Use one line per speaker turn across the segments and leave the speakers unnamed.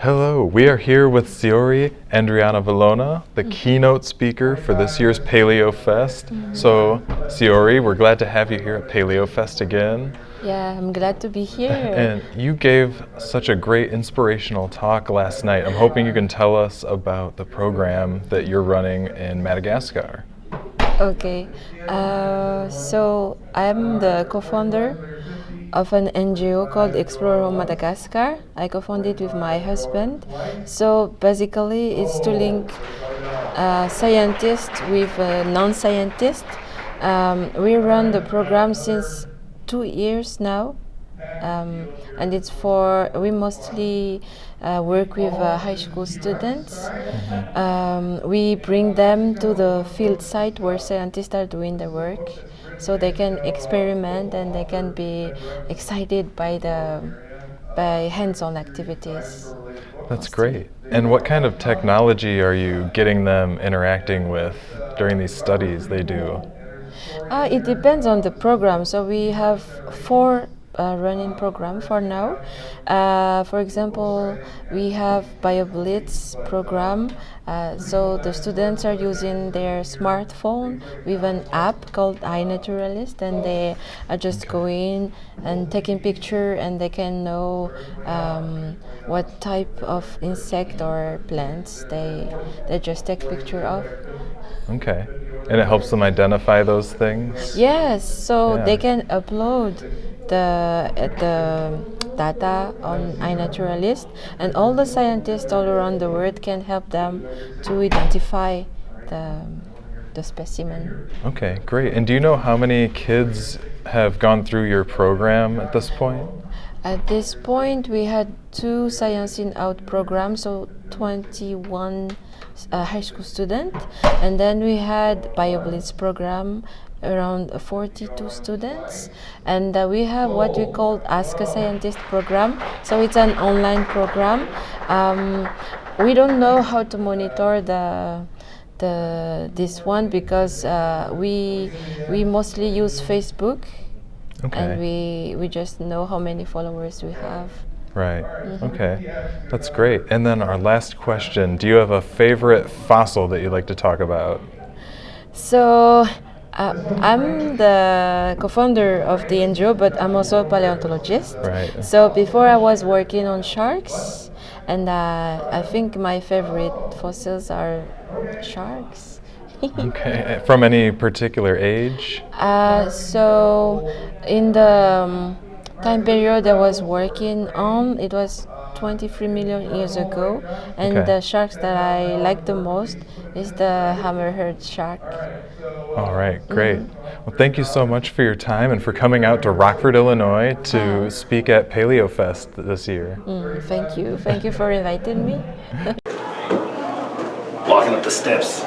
Hello, we are here with Tsiory Andrianavalona, the keynote speaker for this year's PaleoFest. So, Tsiory, we're glad to have you here at PaleoFest again.
Yeah, I'm glad to be here.
And you gave such a great inspirational talk last night. I'm hoping you can tell us about the program that you're running in Madagascar.
Okay, so I'm the co-founder of an NGO called ExplorerHome Madagascar. I co-founded with my husband. So basically it's to link scientists with non-scientists. We run the program since 2 years now. And it's we mostly work with high school students. We bring them to the field site where scientists are doing the work, so they can experiment and they can be excited by hands-on activities.
That's great. And what kind of technology are you getting them interacting with during these studies they do?
It depends on the program. So we have 4 running program for now. For example, we have BioBlitz program. So the students are using their smartphone with an app called iNaturalist, and they are just going and taking picture, and they can know what type of insect or plants they just take picture of.
Okay. And it helps them identify those things?
Yes, so they can upload the data on iNaturalist, and all the scientists all around the world can help them to identify the specimen.
Okay, great. And do you know how many kids have gone through your program at this point?
At this point, we had 2 Science in Out programs, so 21 high school students, and then we had BioBlitz program, around 42 students, and we have what we call Ask a Scientist program. So it's an online program. We don't know how to monitor this one because we mostly use Facebook. Okay. And we just know how many followers we have.
Right. Okay. That's great. And then our last question, do you have a favorite fossil that you'd like to talk about?
So I'm the co-founder of the NGO, but I'm also a paleontologist.
Right.
So before I was working on sharks, and I think my favorite fossils are sharks.
Okay. From any particular age?
So in the time period I was working on, it was 23 million years ago, and the sharks that I like the most is the hammerhead shark.
All right, great. Well, thank you so much for your time and for coming out to Rockford, Illinois to speak at PaleoFest this year.
Thank you. Thank you for inviting me.
Walking up the steps.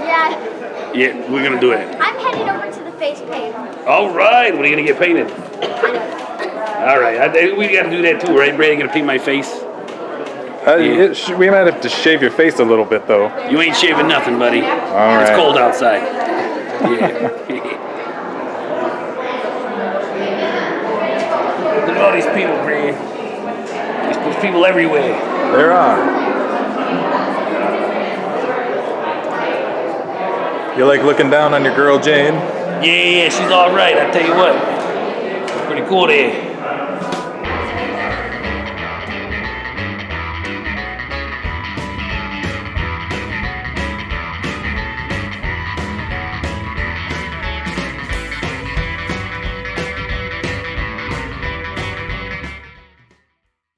Yeah.
Yeah, we're gonna do it.
I'm headed over to the face paint.
All right, when are you gonna get painted? All right, we gotta do that too, right, Brad? You gonna paint my face?
We might have to shave your face a little bit, though.
You ain't shaving nothing, buddy.
All right.
It's cold outside. Yeah. Look at all these people, Brad. There's people everywhere.
There are. You like looking down on your girl, Jane?
Yeah, she's all right. I tell you what, pretty cool there.